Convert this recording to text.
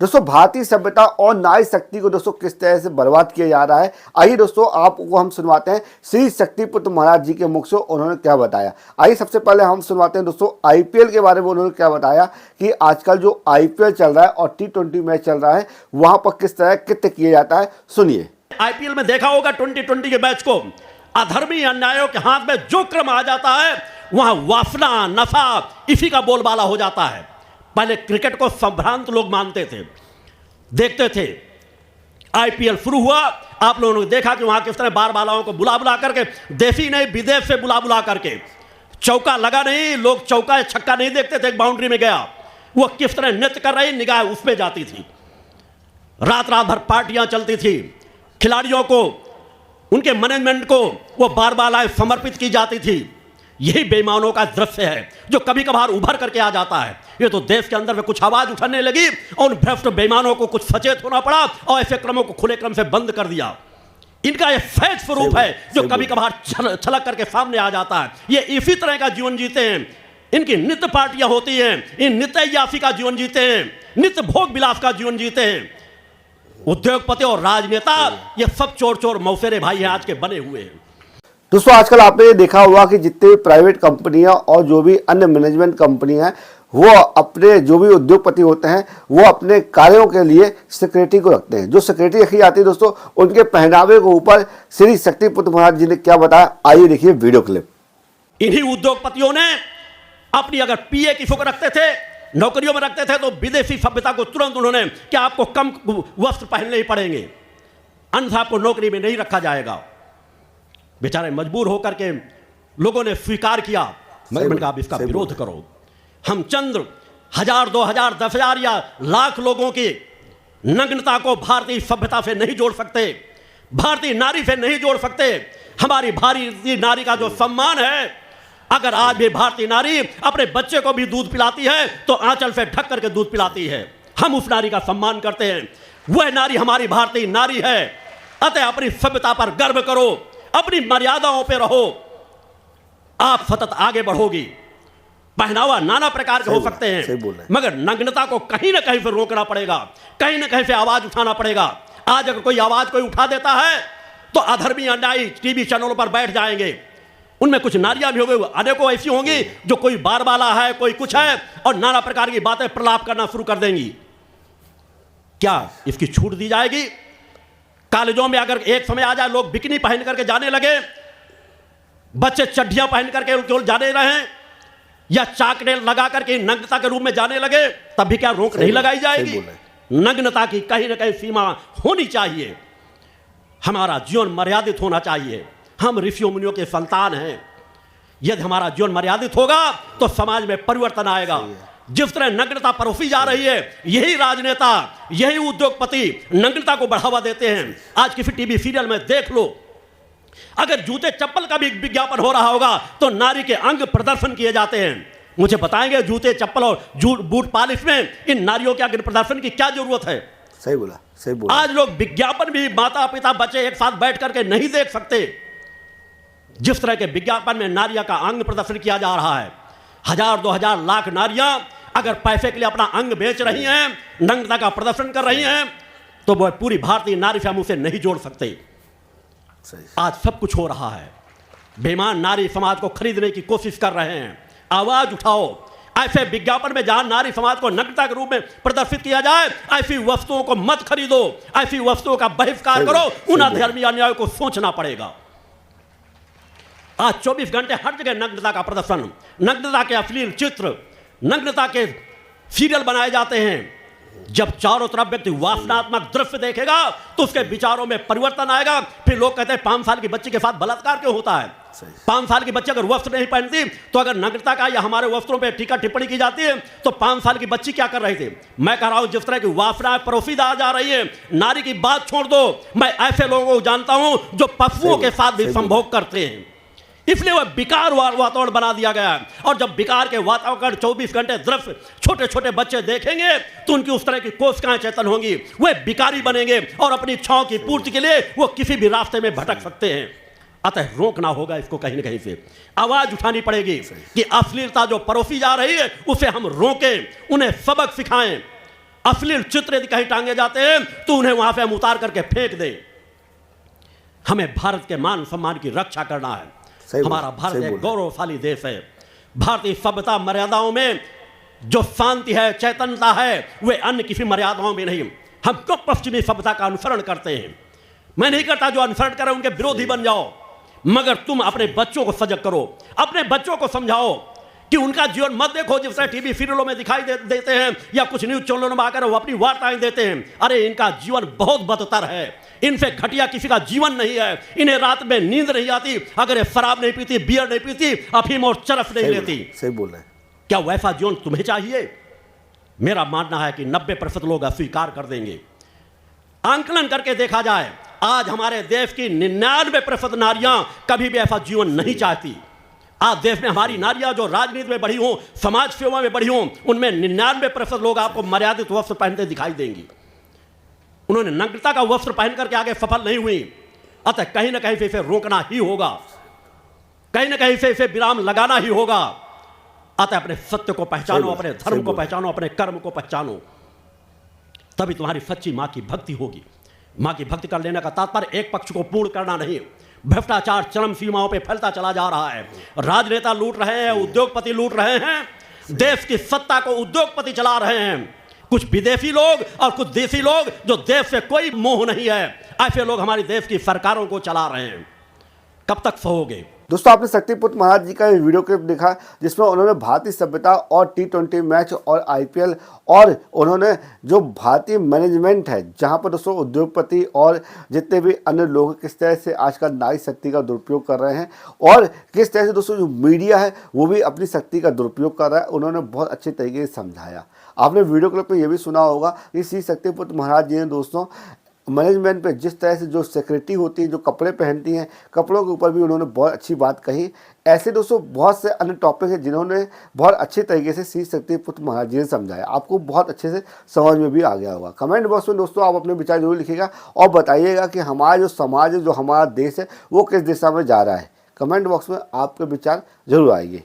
दोस्तों भारतीय सभ्यता और नारी शक्ति को दोस्तों किस तरह से बर्बाद किया जा रहा है, आइए दोस्तों आपको हम सुनवाते हैं श्री शक्तिपुत्र महाराज जी के मुख से उन्होंने क्या बताया। आइए सबसे पहले हम सुनवाते हैं दोस्तों आईपीएल के बारे में उन्होंने क्या बताया कि आजकल जो आईपीएल चल रहा है और T20 मैच चल रहा है वहां पर किस तरह कृत्य किया जाता है, सुनिए। आईपीएल में देखा होगा 2020 के मैच को अधर्मी अन्यायों के हाथ में जो क्रम आ जाता है वहां वासना नफा इसी का बोलबाला हो जाता है। पहले क्रिकेट को संभ्रांत लोग मानते थे, देखते थे। आईपीएल शुरू हुआ, आप लोगों ने देखा कि वहां किस तरह बार बालाओं को बुला बुला करके, देसी नहीं विदेश से बुला बुला करके, चौका लगा नहीं, लोग चौका या छक्का नहीं देखते थे, एक बाउंड्री में गया वो किस तरह नृत्य कर रही, निगाह उस पे जाती थी। रात रात भर पार्टियां चलती थी, खिलाड़ियों को, उनके मैनेजमेंट को वो बार बालाएं समर्पित की जाती थी। यही बेईमानों का दृश्य है जो कभी कभार उभर करके आ जाता है। ये तो देश के अंदर में कुछ आवाज उठने लगी और उन भ्रष्ट बेईमानों को कुछ सचेत होना पड़ा और ऐसे क्रमों को खुले क्रम से बंद कर दिया। इनका ये फैज स्वरूप है जो कभी कभार छलक करके सामने आ जाता है। ये इसी तरह का जीवन जीते हैं, इनकी नित्य पार्टियां होती हैं, इन नित्य याफी का जीवन जीते हैं, नित्य भोग विलास का जीवन जीते हैं। उद्योगपति और राजनेता ये सब चोर चोर मौसेरे भाई हैं आज के बने हुए हैं। दोस्तों आजकल आपने ये देखा होगा कि जितने भी प्राइवेट कंपनियां और जो भी अन्य मैनेजमेंट कंपनियां हैं वो अपने जो भी उद्योगपति होते हैं वो अपने कार्यों के लिए सिक्योरिटी को रखते हैं। जो सिक्योरिटी रखी जाती है दोस्तों उनके पहनावे के ऊपर श्री शक्तिपुत्र महाराज जी ने क्या बताया, आइए देखिए वीडियो क्लिप। इन्हीं उद्योगपतियों ने अपनी अगर पीए की फुक रखते थे, नौकरियों में रखते थे तो विदेशी सभ्यता को तुरंत उन्होंने कि आपको कम वस्त्र पहनने ही पड़ेंगे, अन्यथा आपको नौकरी में नहीं रखा जाएगा। बेचारे मजबूर होकर के लोगों ने स्वीकार किया। मैंने कहा आप इसका विरोध करो। हम चंद्र 1000, 2000, 10,000 या लाख लोगों की नग्नता को भारतीय सभ्यता से नहीं जोड़ सकते, भारतीय नारी से नहीं जोड़ सकते। हमारी भारतीय नारी का जो सम्मान है, अगर आज भी भारतीय नारी अपने बच्चे को भी दूध पिलाती है तो आंचल से ढक करके दूध पिलाती है। हम उस नारी का सम्मान करते हैं, वह नारी हमारी भारतीय नारी है। अतः अपनी सभ्यता पर गर्व करो, अपनी मर्यादाओं पे रहो, आप सतत आगे बढ़ोगी। पहनावा नाना प्रकार के हो सकते हैं, मगर नग्नता को कहीं ना कहीं से रोकना पड़ेगा, कहीं ना कहीं से आवाज उठाना पड़ेगा। आज अगर कोई आवाज कोई उठा देता है तो अधर्मी अन्यायी टीवी चैनलों पर बैठ जाएंगे। उनमें कुछ नारियां भी होंगी, अनेकों ऐसी होंगी जो कोई बार बाला है, कोई कुछ है, और नाना प्रकार की बातें प्रलाप करना शुरू कर देंगी। क्या इसकी छूट दी जाएगी? कॉलेजों में अगर एक समय आ जाए लोग बिकनी पहन करके जाने लगे, बच्चे चड्डियां पहन करके केवल जाने रहे, या चाकड़े लगा करके नग्नता के रूप में जाने लगे, तब भी क्या रोक नहीं लगाई जाएगी? नग्नता की कहीं ना कहीं सीमा होनी चाहिए। हमारा जीवन मर्यादित होना चाहिए। हम ऋषियों मुनियों के संतान हैं। यदि हमारा जीवन मर्यादित होगा तो समाज में परिवर्तन आएगा। जिस तरह नग्नता परोसी जा रही है, यही राजनेता, यही उद्योगपति नग्नता को बढ़ावा देते हैं। आज किसी टीवी सीरियल में देख लो, अगर जूते चप्पल का भी विज्ञापन हो रहा होगा तो नारी के अंग प्रदर्शन किए जाते हैं। मुझे बताएंगे जूते चप्पल और बूट पॉलिश में इन नारियों के अंग प्रदर्शन की क्या जरूरत है? सही बोला, सही बोला। आज लोग विज्ञापन भी माता पिता बच्चे एक साथ बैठ करके नहीं देख सकते। जिस तरह के विज्ञापन में नारियां का अंग प्रदर्शन किया जा रहा है, 1000, 2000, लाख नारियां अगर पैसे के लिए अपना अंग बेच रही हैं, नग्नता का प्रदर्शन कर रही हैं, तो वह पूरी भारतीय नारी से हम उसे नहीं जोड़ सकते। आज सब कुछ हो रहा है, बेईमान नारी समाज को खरीदने की कोशिश कर रहे हैं। आवाज उठाओ। ऐसे विज्ञापन में जहां नारी समाज को नग्नता के रूप में प्रदर्शित किया जाए, ऐसी वस्तुओं को मत खरीदो, ऐसी वस्तुओं का बहिष्कार करो। उन अधर्मी अन्यायों को सोचना पड़ेगा। आज 24 घंटे हर जगह नग्नता का प्रदर्शन, नग्नता के अश्लील चित्र, नग्नता के सीरियल बनाए जाते हैं। जब चारों तरफ व्यक्ति वासनात्मक दृश्य देखेगा तो उसके विचारों में परिवर्तन आएगा। फिर लोग कहते हैं 5 साल की बच्ची के साथ बलात्कार क्यों होता है? 5 साल की बच्ची अगर वस्त्र नहीं पहनती तो अगर नग्नता का या हमारे वस्त्रों पे टीका टिप्पणी की जाती है तो 5 साल की बच्ची क्या कर रही थी? मैं कह रहा हूं जिस तरह की वासना परोसी जा रही है, नारी की बात छोड़ दो। मैं ऐसे लोगों को जानता हूं जो पशुओं के साथ भी संभोग करते हैं। इसलिए वह विकार वातावरण बना दिया गया है। और जब विकार के वातावरण 24 घंटे दृश्य छोटे छोटे बच्चे देखेंगे तो उनकी उस तरह की कोशिकाएं चेतन होंगी, वे विकारी बनेंगे और अपनी इच्छाओं की पूर्ति के लिए वो किसी भी रास्ते में भटक सकते हैं। अतः रोकना होगा इसको, कहीं ना कहीं से आवाज उठानी पड़ेगी कि अश्लीलता जो परोसी जा रही है उसे हम रोकें, उन्हें सबक सिखाएं। अश्लील चित्र यदि कहीं टांगे जाते हैं तो उन्हें वहां पे हम उतार करके फेंक दें। हमें भारत के मान सम्मान की रक्षा करना है। हमारा भारत एक गौरवशाली देश है। भारतीय सभ्यता मर्यादाओं में जो शांति है, चैतन्यता है, वे अन्य किसी मर्यादाओं में नहीं। हम क्यों पश्चिमी सभ्यता का अनुसरण करते हैं? मैं नहीं करता जो अनुसरण करे उनके विरोधी बन जाओ, मगर तुम अपने बच्चों को सजग करो, अपने बच्चों को समझाओ कि उनका जीवन मत देखो जिस तरह टीवी सीरियलों में दिखाई देते हैं या कुछ न्यूज चैनलों में आकर वो अपनी वार्ताएं देते हैं। अरे इनका जीवन बहुत बदतर है, इनसे घटिया किसी का जीवन नहीं है। इन्हें रात में नींद नहीं आती अगर ये शराब नहीं पीती, बियर नहीं पीती, अफीम और चरस नहीं लेती। सही बोल रहे हैं। क्या वैसा जीवन तुम्हें चाहिए? मेरा मानना है कि 90% लोग अस्वीकार कर देंगे। आंकलन करके देखा जाए, आज हमारे देश की 99% नारियां कभी भी ऐसा जीवन नहीं चाहती। आज देश में हमारी नारियां जो राजनीति में बढ़ी हों, समाज सेवा में बढ़ी हों, उनमें 99% लोग आपको मर्यादित वस्त्र पहनते दिखाई देंगी। उन्होंने नग्नता का वस्त्र पहन करके आगे सफल नहीं हुई। अतः कहीं ना कहीं से इसे रोकना ही होगा, कहीं ना कहीं से इसे विराम लगाना ही होगा। अतः अपने सत्य को पहचानो, अपने धर्म को पहचानो, अपने कर्म को पहचानो, तभी तुम्हारी सच्ची मां की भक्ति होगी। मां की भक्ति कर लेने का तात्पर्य एक पक्ष को पूर्ण करना नहीं। भ्रष्टाचार चरम सीमाओं पे फैलता चला जा रहा है। राजनेता लूट रहे हैं, उद्योगपति लूट रहे हैं, देश की सत्ता को उद्योगपति चला रहे हैं। कुछ विदेशी लोग और कुछ देशी लोग जो देश से कोई मोह नहीं है, ऐसे लोग हमारी देश की सरकारों को चला रहे हैं। कब तक सहोगे? दोस्तों, आपने शक्तिपुत्र महाराज जी का ये वीडियो क्लिप देखा जिसमें उन्होंने भारतीय सभ्यता और T20 मैच और IPL और उन्होंने जो भारतीय मैनेजमेंट है, जहां पर दोस्तों उद्योगपति और जितने भी अन्य लोग किस तरह से आजकल नारी शक्ति का दुरुपयोग कर रहे हैं और किस तरह से दोस्तों जो मीडिया है वो भी अपनी शक्ति का दुरुपयोग कर रहा है, उन्होंने बहुत अच्छे तरीके से समझाया। आपने वीडियो क्लिप में ये भी सुना होगा कि श्री शक्तिपुत्र महाराज जी ने दोस्तों मैनेजमेंट पे जिस तरह से जो सिक्योरिटी होती है, जो कपड़े पहनती हैं, कपड़ों के ऊपर भी उन्होंने बहुत अच्छी बात कही। ऐसे दोस्तों बहुत से अन्य टॉपिक हैं जिन्होंने बहुत अच्छे तरीके से श्री शक्तिपुत्र महाराज जी ने समझाया। आपको बहुत अच्छे से समझ में भी आ गया होगा। कमेंट बॉक्स में दोस्तों आप अपने विचार जरूर लिखिएगा और बताइएगा कि हमारा जो समाज है, जो हमारा देश है, वो किस दिशा में जा रहा है। कमेंट बॉक्स में आपके विचार जरूर आएंगे।